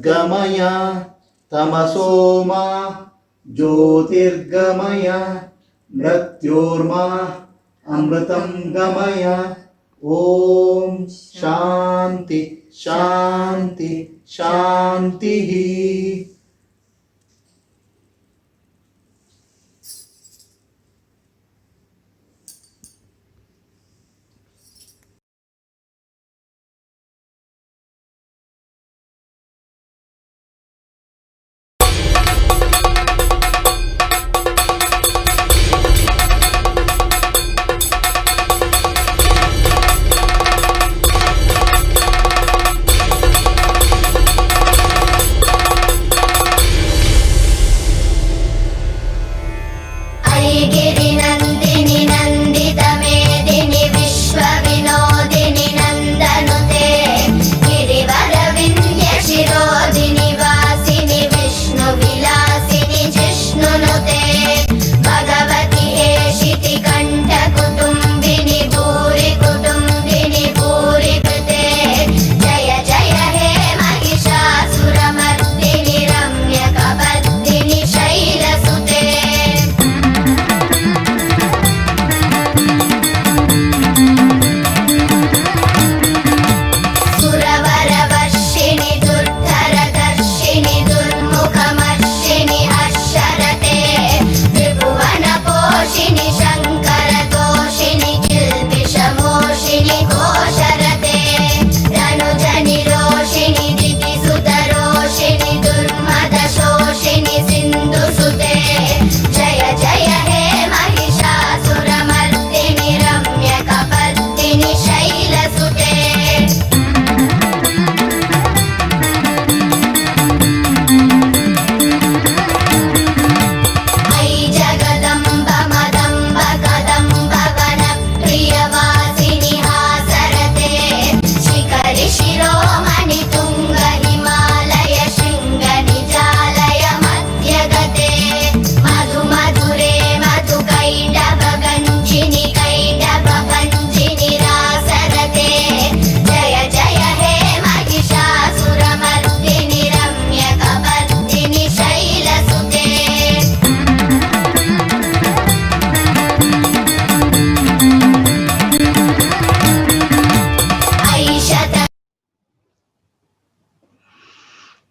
गमय तमसो मा ज्योतिर्गमय मृत्योर्मा अमृतं गमय ओम शांति शांति शांति।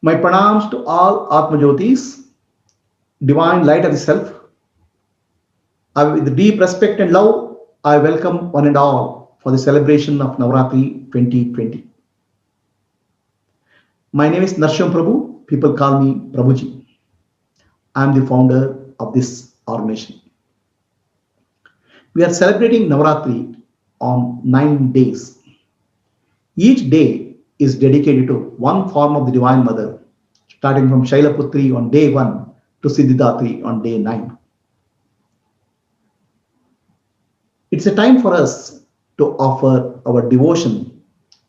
My pranams to all Atmajyotis, divine light of the self. With deep respect and love, I welcome one and all for the celebration of Navratri 2020. My name is Narsham Prabhu. People call me Prabhuji. I am the founder of this organization. We are celebrating Navratri on 9 days. Each day is dedicated to one form of the Divine Mother, starting from Shailaputri on day 1 to Siddhidatri on day 9. It's a time for us to offer our devotion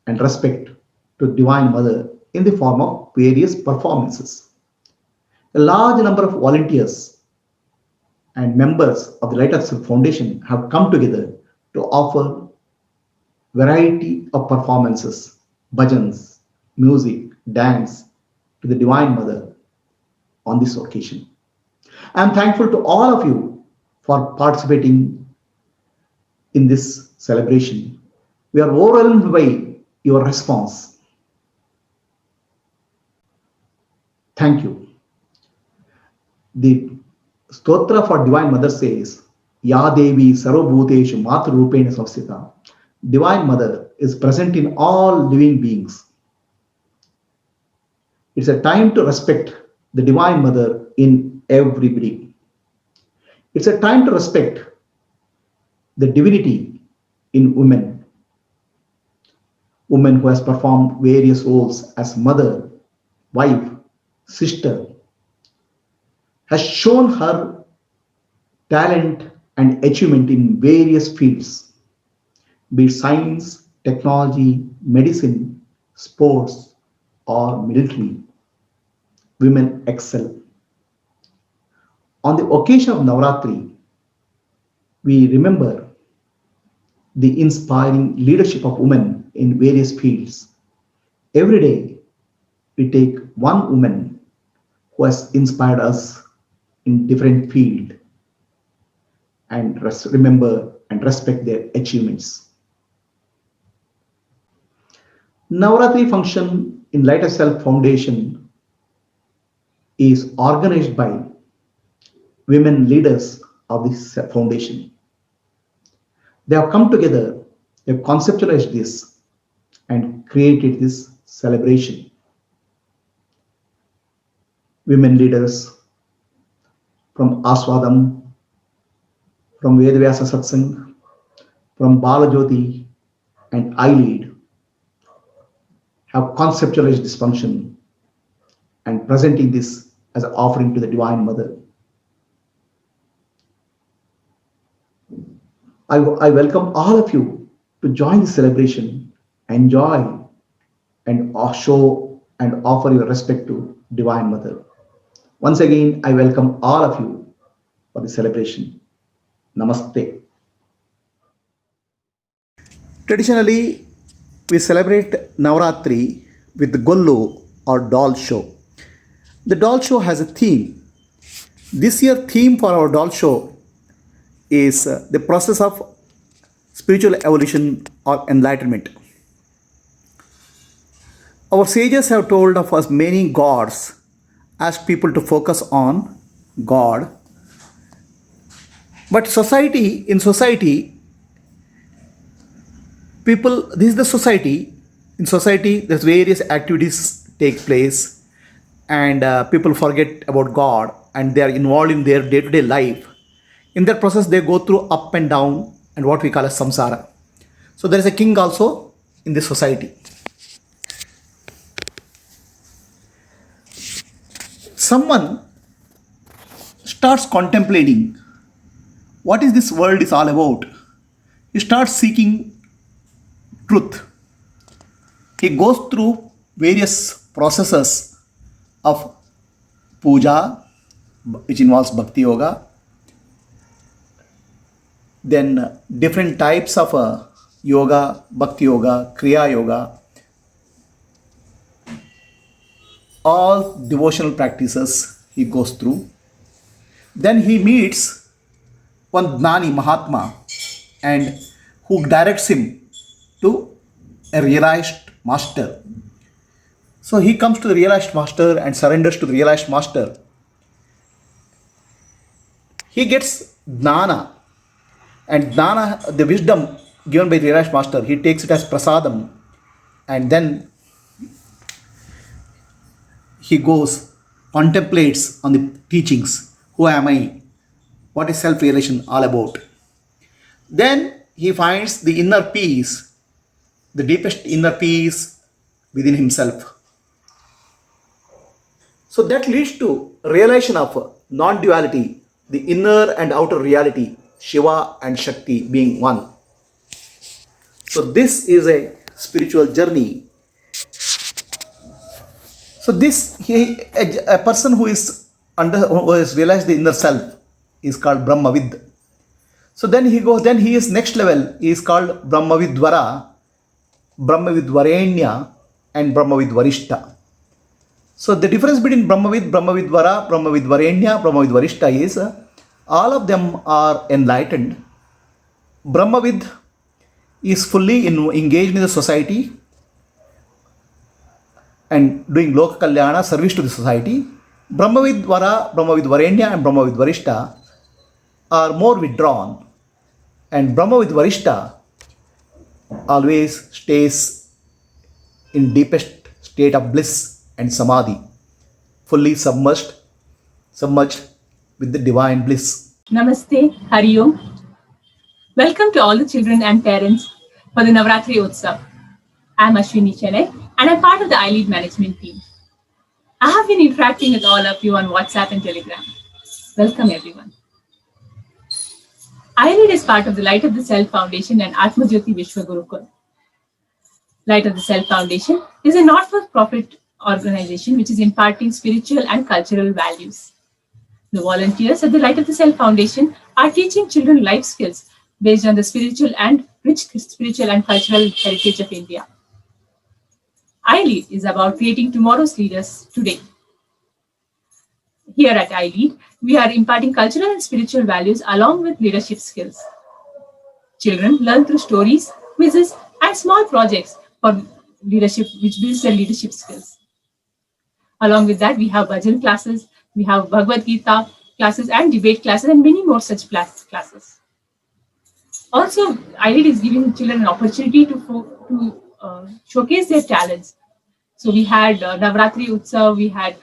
and respect to Divine Mother in the form of various performances. A large number of volunteers and members of the Light of Self Foundation have come together to offer variety of performances, bhajans, music, dance to the Divine Mother on this occasion. I am thankful to all of you for participating in this celebration. We are overwhelmed by your response. Thank you. The Stotra for Divine Mother says, Ya Devi Sarvabhuteshu Matrurupena Samsthita. Divine Mother is present in all living beings. It's a time to respect the Divine Mother in everybody. It's a time to respect the divinity in women. Woman who has performed various roles as mother, wife, sister, has shown her talent and achievement in various fields, be it science, technology, medicine, sports, or military. Women excel. On the occasion of Navratri, we remember the inspiring leadership of women in various fields. Every day, We take one woman who has inspired us in different field and remember and respect their achievements. Navratri function in Light of Self Foundation is organized by women leaders of this foundation. They have come together, they have conceptualized this and created this celebration. Women leaders from Aswadam, from Vedavyasa Satsang, from Balajyoti and iLead have conceptualized this function and presenting this as an offering to the Divine Mother. I welcome all of you to join the celebration, enjoy and show and offer your respect to Divine Mother. Once again, I welcome all of you for the celebration. Namaste. Traditionally, we celebrate Navaratri with the Gollu or doll show. The doll show has a theme. This year theme for our doll show is the process of spiritual evolution or enlightenment. Our sages have told of us many gods, asked people to focus on God. But in society, people, this is the society. In society, there's various activities take place, and people forget about God, and they are involved in their day-to-day life. In that process, they go through up and down, and what we call as samsara. So there is a king also in this society. Someone starts contemplating what is this world is all about. He starts seeking truth. He goes through various processes of puja, which involves bhakti yoga, then different types of yoga, bhakti yoga, kriya yoga, all devotional practices he goes through. Then he meets one Gnani Mahatma and who directs him to a realized master. So he comes to the realized master and surrenders to the realized master. He gets Gnana, and Gnana, the wisdom given by the realized master, he takes it as prasadam, and then he goes, contemplates on the teachings. Who am I? What is self-realization all about? Then he finds the inner peace, the deepest inner peace within himself. So that leads to realization of non-duality, the inner and outer reality, Shiva and Shakti being one. So this is a spiritual journey. So a person who has realized the inner self is called Brahmavid. So then he is next level. He is called Brahmavidvara, Brahmavidvarenya, and Brahmavidvarishta. So the difference between Brahmavidvara, Brahmavidvarenya, Brahmavidvarishta is all of them are enlightened. Brahmavid is fully engaged in the society and doing Loka Kalyana, service to the society. Brahmavidvara, Brahmavidvarenya, and Brahmavidvarishta are more withdrawn, and Brahmavidvarishta always stays in deepest state of bliss and samadhi, fully submerged with the divine bliss. Namaste, Hari Om. Welcome to all the children and parents for the Navratri Utsav. I'm Ashwini Chennai and I'm part of the iLead management team. I have been interacting with all of you on WhatsApp and Telegram. Welcome everyone. iLead is part of the Light of the Self Foundation and Atmajyoti Vishwa Gurukul. Light of the Self Foundation is a not-for-profit organization which is imparting spiritual and cultural values. The volunteers at the Light of the Self Foundation are teaching children life skills based on the rich spiritual and cultural heritage of India. iLead is about creating tomorrow's leaders today. Here at iLead, we are imparting cultural and spiritual values along with leadership skills. Children learn through stories, quizzes, and small projects for leadership, which builds their leadership skills. Along with that, we have bhajan classes, we have Bhagavad Gita classes, and debate classes, and many more such classes. Also, iLead is giving children an opportunity to showcase their talents. So we had Navratri Utsav, we had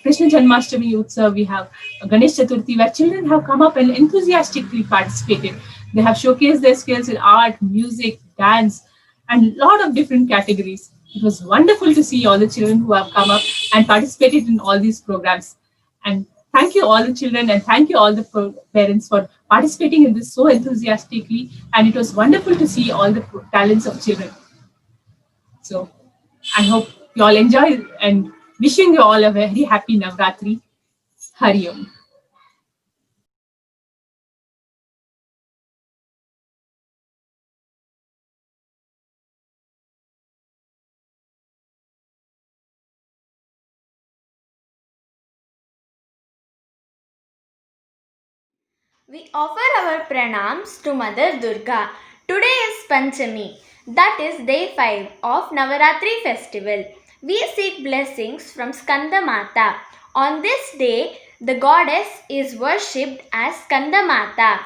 Krishna Janmashtami Utsav, we have Ganesh Chaturthi, where children have come up and enthusiastically participated. They have showcased their skills in art, music, dance, and a lot of different categories. It was wonderful to see all the children who have come up and participated in all these programs. And thank you all the children and thank you all the parents for participating in this so enthusiastically. And it was wonderful to see all the talents of children. So I hope you all enjoy and wishing you all a very happy Navratri. Hari Om. We offer our pranams to Mother Durga. Today is Panchami, that is day 5 of Navaratri festival. We seek blessings from Skanda Mata. On this day, the goddess is worshipped as Skanda Mata.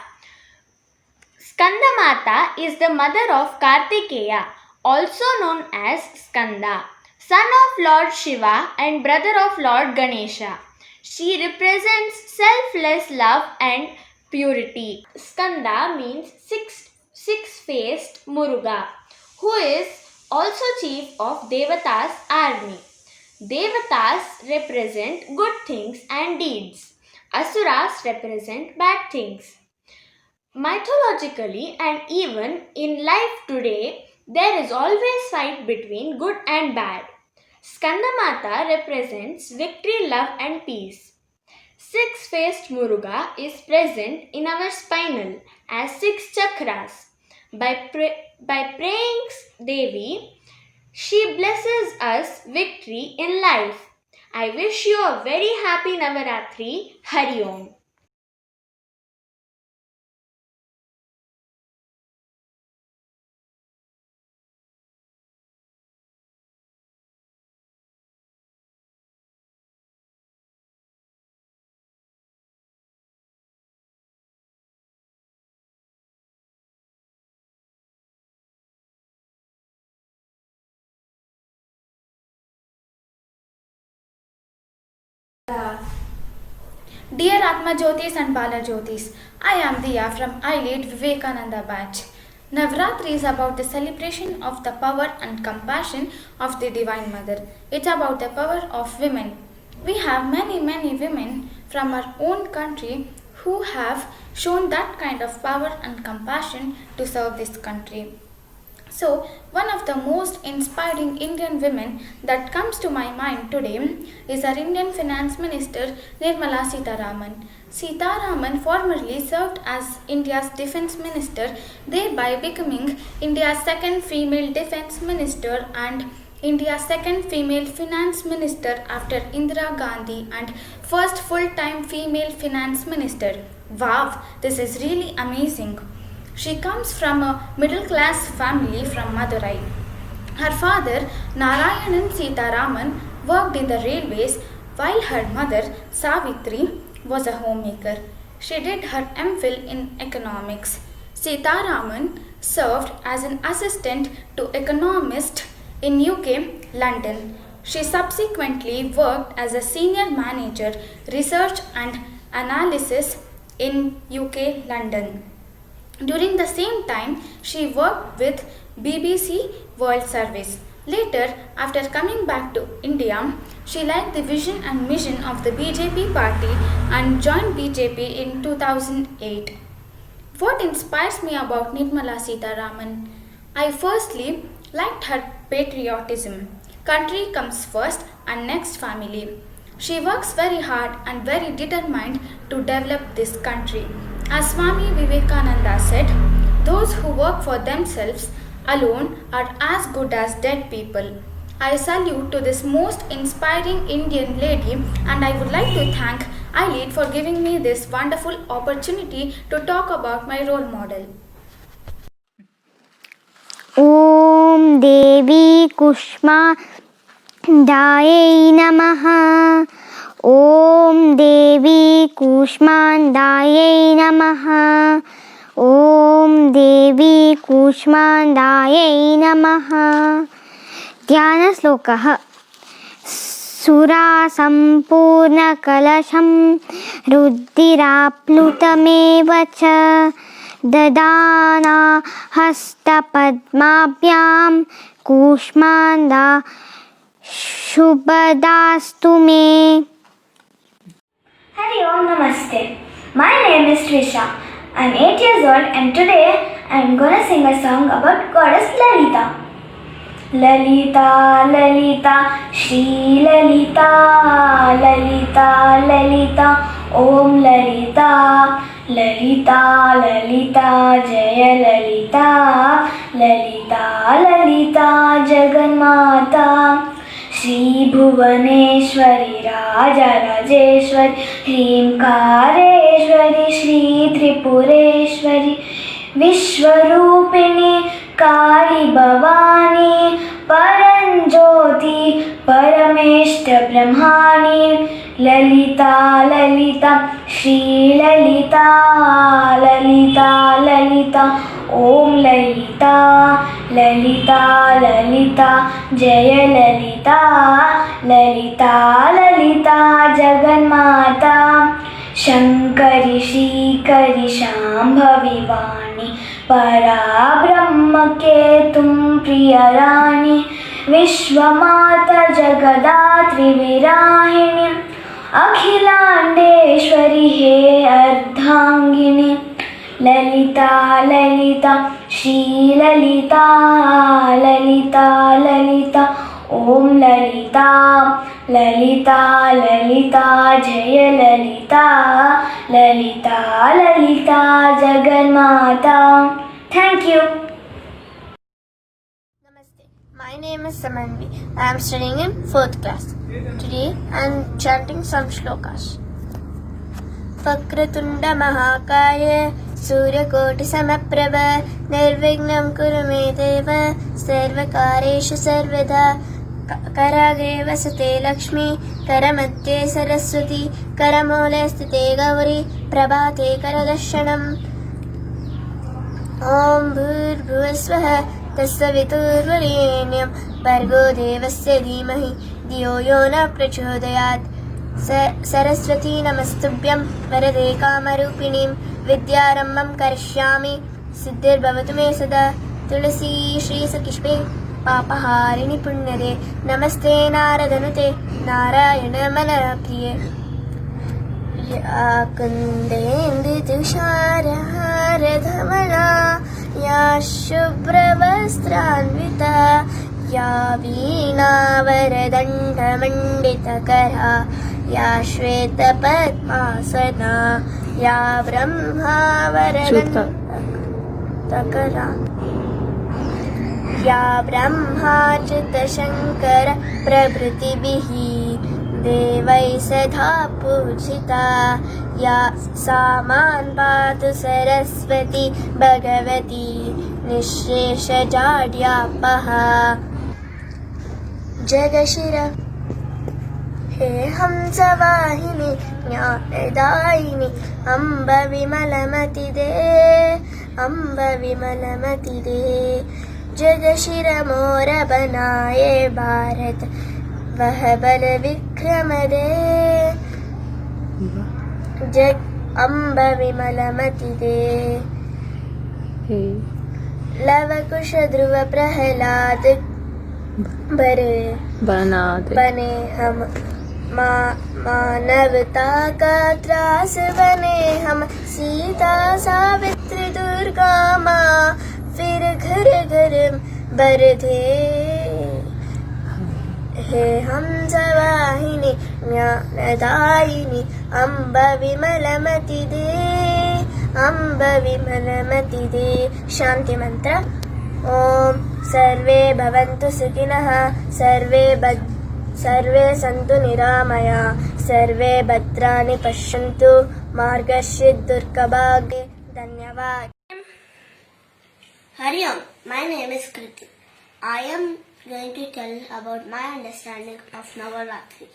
Skanda Mata is the mother of Kartikeya, also known as Skanda, son of Lord Shiva and brother of Lord Ganesha. She represents selfless love and purity. Skanda means six-faced Muruga, who is also chief of Devata's army. Devatas represent good things and deeds. Asuras represent bad things. Mythologically and even in life today, there is always fight between good and bad. Skandamata represents victory, love and peace. Six-faced Muruga is present in our spinal as 6 chakras. By praying Devi, she blesses us victory in life. I wish you a very happy Navaratri. Hari Om. Dear Atma Jyotis and Bala Jyotis, I am Diya from iLead Vivekananda batch. Navratri is about the celebration of the power and compassion of the Divine Mother. It's about the power of women. We have many women from our own country who have shown that kind of power and compassion to serve this country. So, one of the most inspiring Indian women that comes to my mind today is our Indian Finance Minister Nirmala Sitharaman. Sitharaman formerly served as India's Defence Minister, thereby becoming India's second female Defence Minister and India's second female Finance Minister after Indira Gandhi and first full-time female Finance Minister. Wow, this is really amazing. She comes from a middle class family from Madurai. Her father, Narayanan Sitharaman, worked in the railways while her mother, Savitri, was a homemaker. She did her MPhil in economics. Sitharaman served as an assistant to economist in UK, London. She subsequently worked as a senior manager, research and analysis in UK, London. During the same time, she worked with BBC World Service. Later, after coming back to India, she liked the vision and mission of the BJP party and joined BJP in 2008. What inspires me about Nirmala Sitharaman? I firstly liked her patriotism. Country comes first and next family. She works very hard and very determined to develop this country. As Swami Vivekananda said, those who work for themselves alone are as good as dead people. I salute to this most inspiring Indian lady, and I would like to thank Eileen for giving me this wonderful opportunity to talk about my role model. ॐ देवी कूष्माण्डायै नमः। ॐ देवी कूष्माण्डायै नमः। ॐ देवी कूष्माण्डायै नमः। ध्यानश्लोकः। सुरासम्पूर्णकलशं रुद्राप्लुतमेव च ददाना हस्तपद्माभ्यां कूष्माण्डा शुभदास्तु मे। Hari Om Namaste. My name is Trisha. I'm 8 years old and today I'm gonna sing a song about Goddess Lalita. Lalita, Lalita, Shri Lalita, Lalita, Lalita, Om Lalita, Lalita, Lalita, Jaya Lalita, Lalita, Lalita, Jagannata. Shri Bhuvaneshwari, Rajarajeshwari, Hrimkareshwari, Shri Tripureshwari, Vishwarupini, Kali Bhavani, Paranjyoti, Parameshta Brahmani, Lalita, Lalita, Shri Lalita, Lalita, Lalita, Om Lalita, Lalita, Lalita, Jaya Lalita, Lalita, Lalita, Jagannata. Shankari, Shikari, Shambhavi Vani, Parabrahma Ketum Priya Rani, Vishwamata Jagadatri Virahini, Akhilandeshwari He Ardhangini, Lalita, Lalita, Shri Lalita, Lalita, Lalita, Om Lalita, Lalita, Lalita, Jaya Lalita, Lalita, Lalita, Jagannata. Thank you. Namaste. My name is Samanvi. I am studying in 4th class. Today I am chanting some shlokas. Vakratunda Mahakaya Suryakoti Samaprabha Nirvignam Kuru Me Deva Sarvakareshu Sarvada Karage Vasate Lakshmi Karamadye Saraswati Karamole Sthite Gauri Prabhate Karadashanam. Om Bhurbhuvasvaha Tassaviturvarenyam Bhargo Devasya Dhimahi Dhiyo Yo Na Prachodayat. Saraswati Namastubhyam Varade Kamarupinim Vidyarambam Karishyami Siddhir Bhavatu Me Sada Tulasi Shri Sakishpe Papaharini Punyade Namaste Naradanute Narayana Manapriye Ya Kundendi Tusharahara Dhamala Ya Shubhravastranvita Ya Veena Varadanda Manditakara Ya Shweta Padmasana Ya Brahma Varadanda Ya Brahma Chita Shankara Prabhutibhihi Devai Sadha Pujita Ya Saman Patu Saraswati Bhagavati Nishresha Jadyapaha Jagashira He Hamsavahini Jnanadaini Amba Vimalamati De Amba Vimalamati De Jagashira Mora Banaye Bharat Vah Bal Vikram De Jag Amba Vimalamati De Lavakusha Dhruva Prahalad बने हम मानवता का त्रास बने हम सीता सावित्री दुर्गा माँ फिर घर घर बरधे हे हम सवाहिनी ज्ञानदायिनी अम्ब विमलमति दे अम्ब विमलमति दे शांति मंत्र ॐ सर्वे भवन्तु सुखिनः सर्वे सन्तु निरामया सर्वे भद्राणि पश्यन्तु मार्गशीर्षदुर्गभागे धन्यवाद. Hari Om, my name is Kriti. I am going to tell about my understanding of Navaratri.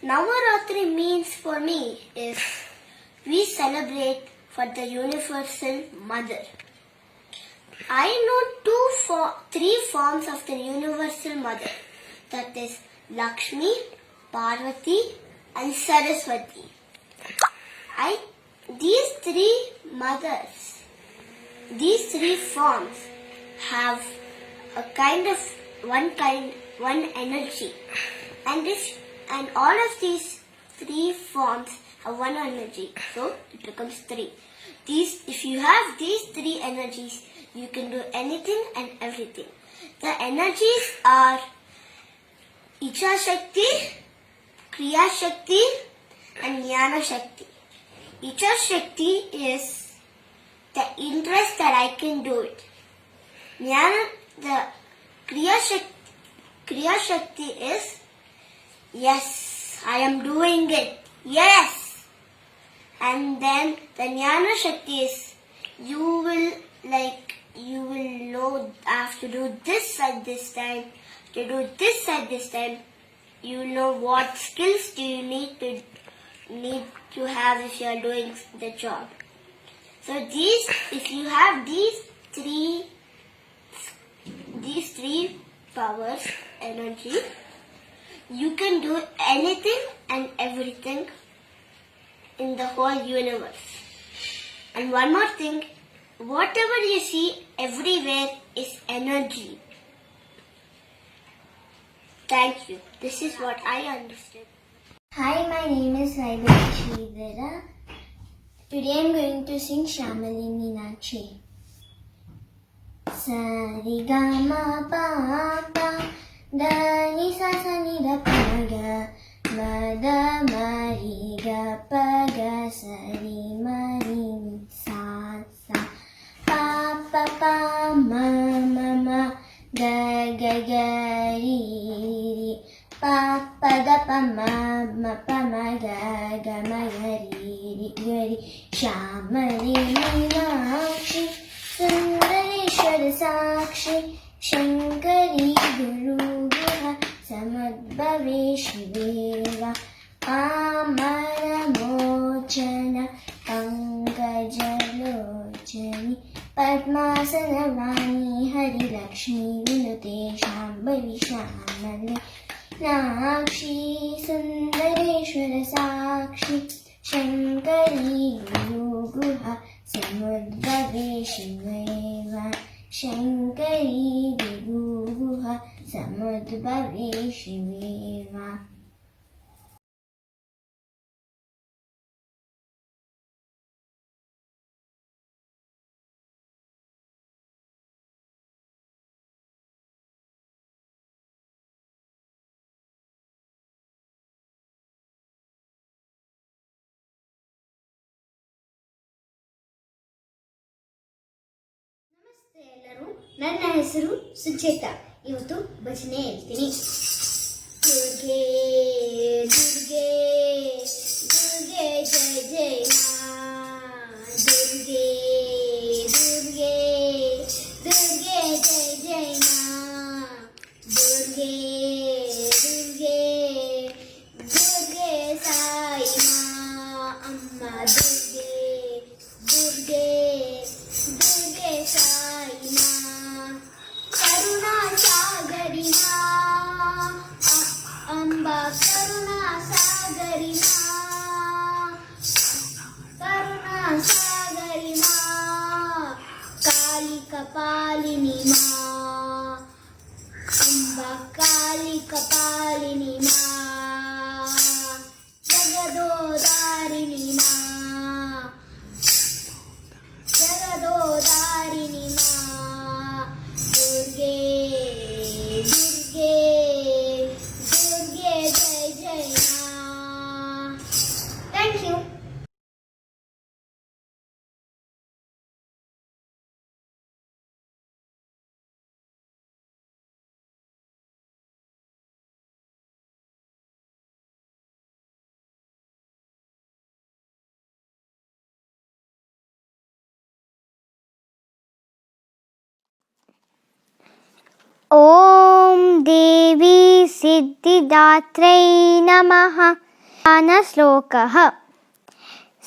Navaratri means for me is we celebrate for the Universal Mother. I know three forms of the Universal Mother, that is Lakshmi, Parvati and Saraswati. These three mothers, these three forms have one energy, and all of these three forms have one energy, so it becomes three. If you have these three energies, you can do anything and everything. The energies are Icha Shakti, Kriya Shakti and Jnana Shakti. Icha Shakti is the interest that I can do it. The Kriya Shakti is, yes, I am doing it. Yes. And then the Jnana Shakti is, you will know I have to do this at this time. To do this at this time, you will know what skills do you need to have if you are doing the job. So if you have these three powers, energy, you can do anything and everything in the whole universe. And one more thing, whatever you see everywhere is energy. Thank you. This is what I understood. Hi, my name is Raibati Sridhara. Today I'm going to sing Shamali Meenakshi. Sarigama Papa Dani Sa Sa Ni Da Pa Ga Ma Da Ma Ri Ga Pa Ga Sa Ri Ma Ri Sa Sa Pa Pa Pa Ma Ma Ma Ga Ga Ga Ri Ri Pa Pa Da Pa Ma Ma Pa Ma Ga Ga Ma Ga Ri Ri Ga Ri Shamali Meenakshi Sundareshwar Sakshi Shankari Guru Guha Samadbhave Shiveva Amara Mochana Pankajalochani Padmasana Vani Hari Lakshmi Vinute Shambhavi Shamale Nakshi Sundareshwara Sakshi Shankari Guru Guha Samudbhave Shiveva Shankari Guru Guha Samudbhave Shiveva. ನಮಸ್ತೆ ಎಲ್ಲರೂ, ನನ್ನ ಹೆಸರು ಸುಚೇತಾ. ಇವತ್ತು ಭಜನೆ ಹೇಳ್ತೀನಿ. ದುರ್ಗೆ ದುರ್ಗೆ ದುರ್ಗೆ ಜಯ ಜಯ ಮಾ, ದುರ್ಗೆ ದುರ್ಗೆ ದುರ್ಗೆ ಜಯ ಜಯ ಮಾ, ದುರ್ಗೆ ದುರ್ಗೆ ದುರ್ಗೆ ಸಾಯಿ ಮಾ, ಅಮ್ಮ ದುರ್ಗೆ ದುರ್ಗೆ ದುರ್ಗೆ ಸಾಯಿ ಮಾ, ಕರುಣಾ ಸಾಗರಿ ಮಾ, ಅಂಬ ಕರುಣಾ ಸಾಗರಿ ಮಾ, ಕರುಣಾ ಸಾಗರಿ ಮಾ, ಕಾಳಿ ಕಪಾಲಿನಿ ಮಾ, ಅಂಬ ಕಾಳಿ ಕಪಾಲಿನಿ ಮಾ, ಜಗದೋದಾರಿಣಿ ಮಾ, ಜಗದೋದಾರಿಣಿ ಮಾ, ದುರ್ಗೆ ದುರ್ಗೆ ದುರ್ಗೆ ಜಯ ಜಯ ಮಾ. Thank you. ॐ देवी सिद्धिदात्रै नमः। गानश्लोकः।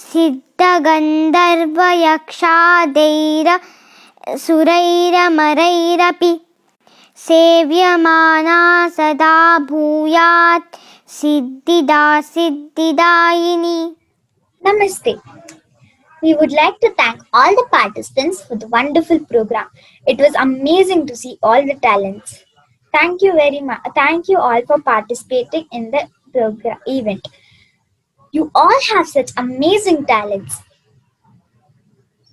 सिद्धगन्धर्वयक्षादैरसुरैरमरैरपि सेव्यमाना सदा भूयात् सिद्धिदा सिद्धिदायिनी। Namaste. We would like to thank all the participants for the wonderful program. It was amazing to see all the talents. Thank you very much. Thank you all for participating in the program event. You all have such amazing talents.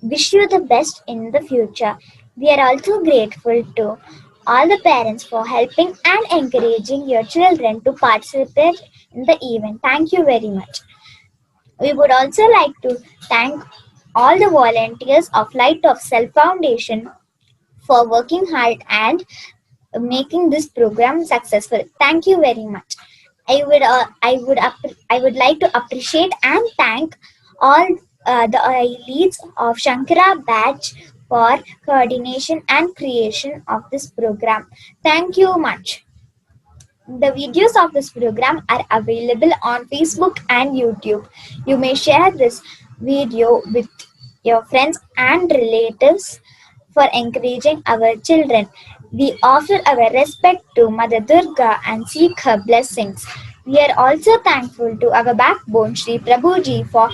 Wish you the best in the future. We are also grateful to all the parents for helping and encouraging your children to participate in the event. Thank you very much. We would also like to thank all the volunteers of Light of Self Foundation for working hard and making this program successful. Thank you very much. I would like to appreciate and thank all the elites of Shankara batch for coordination and creation of this program. Thank you much. The videos of this program are available on Facebook and YouTube. You may share this video with your friends and relatives for encouraging our children. We offer our respect to Mother Durga and seek her blessings. We are also thankful to our backbone Sri Prabhuji for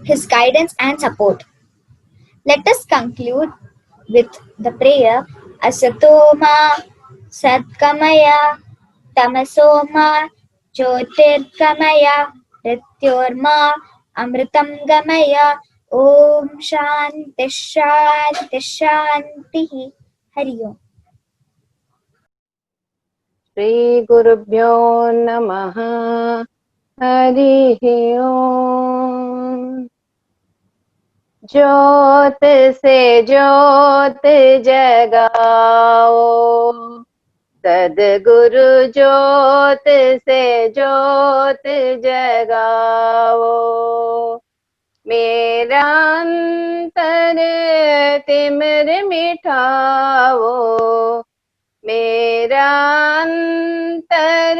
his guidance and support. Let us conclude with the prayer Asatoma Satkamaya Tamasoma Jyotirgamaya Mrityorma Amritam Gamaya Om Shanti Shanti Shanti Hari Om. Shri गुरुभ्यो नमः हरि ओम। ज्योत से ज्योत जगाओ, सद्गुरु ज्योत से ज्योत जगाओ। मेरा अंतर तिमिर मिटाओ, मेरा अंतर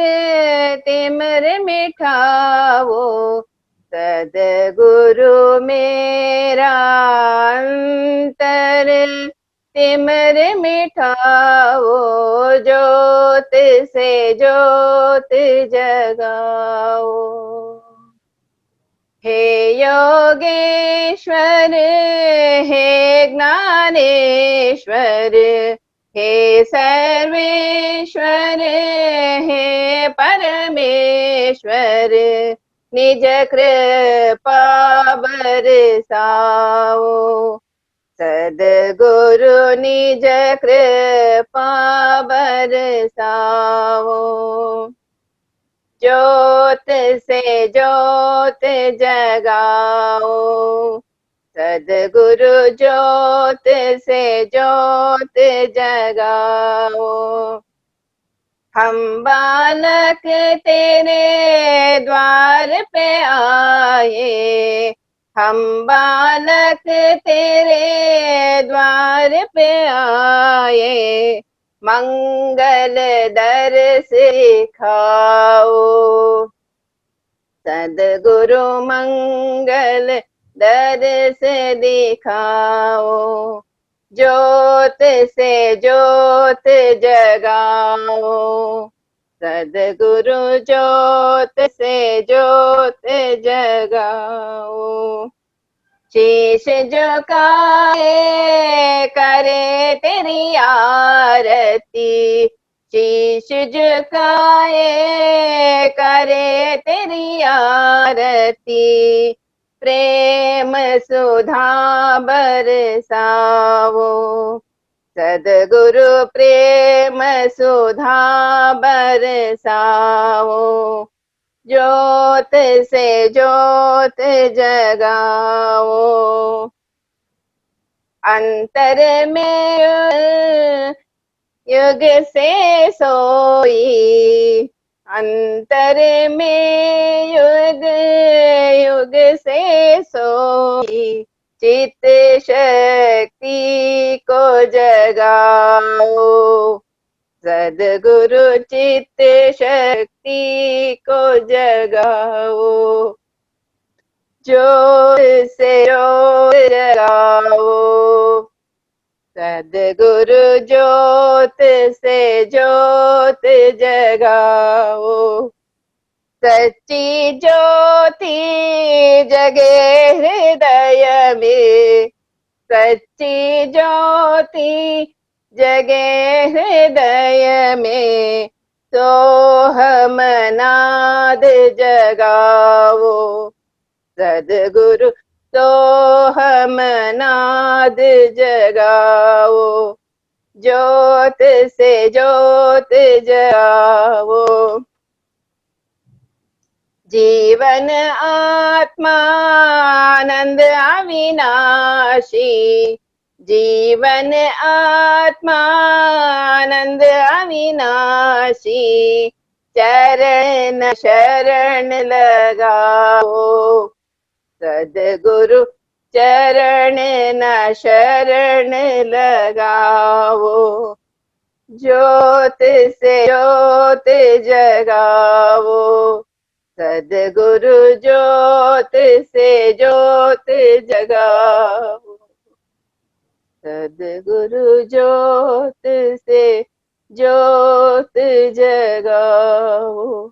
तिमिर मिटाओ। सद्गुरु मेरा अंतर तिमिर मिटाओ, ज्योत से ज्योत जगाओ। हे योगेश्वर हे ज्ञानेश्वर हे सर्वेश्वर हे परमेश्वर, निज कृपा बरसाओ। सद्गुरु निज कृपा बरसाओ। ज्योत से ज्योत जगाओ, सद्गुरु ज्योत से ज्योत जगाओ। हम बालक तेरे द्वार पे आए, हम बालक तेरे द्वार पे आए। मंगल दर्श दिखाओ, सद्गुरु मंगल दर्श दिखाओ। ज्योत से ज्योत जगाओ, सद्गुरु ज्योत से ज्योत जगाओ। शीश झुकाए करे तेरी आरती, शीश झुकाए करे तेरी आरती। प्रेम सुधा बरसाओ, सद्गुरु प्रेम सुधा बरसाओ। ज्योत से ज्योत जगाओ, अंतर में युग से सोई, अंतर में युग युग से सोई। चित्त शक्ति को जगाओ, सदगुरु चित्त शक्ति को जगाओ, जोत से जोत जगाओ, सदगुरु ज्योत से ज्योत जगाओ, सच्ची ज्योति जगे हृदय में, सच्ची ज्योति जगे हृदय में, तो हम नाद जगाओ, सदगुरु तो हम नाद जगाओ, ज्योत से ज्योत जगाओ। जीवन आत्मानंद अविनाशी, जीवन आत्मानंद अविनाशी, चरण शरण लगाओ, सदगुरु चरण न शरण लगाओ, ज्योत से ज्योत जगाओ, सदगुरु ज्योत से ज्योत जगाओ, सदगुरु ज्योत से ज्योत जगाओ।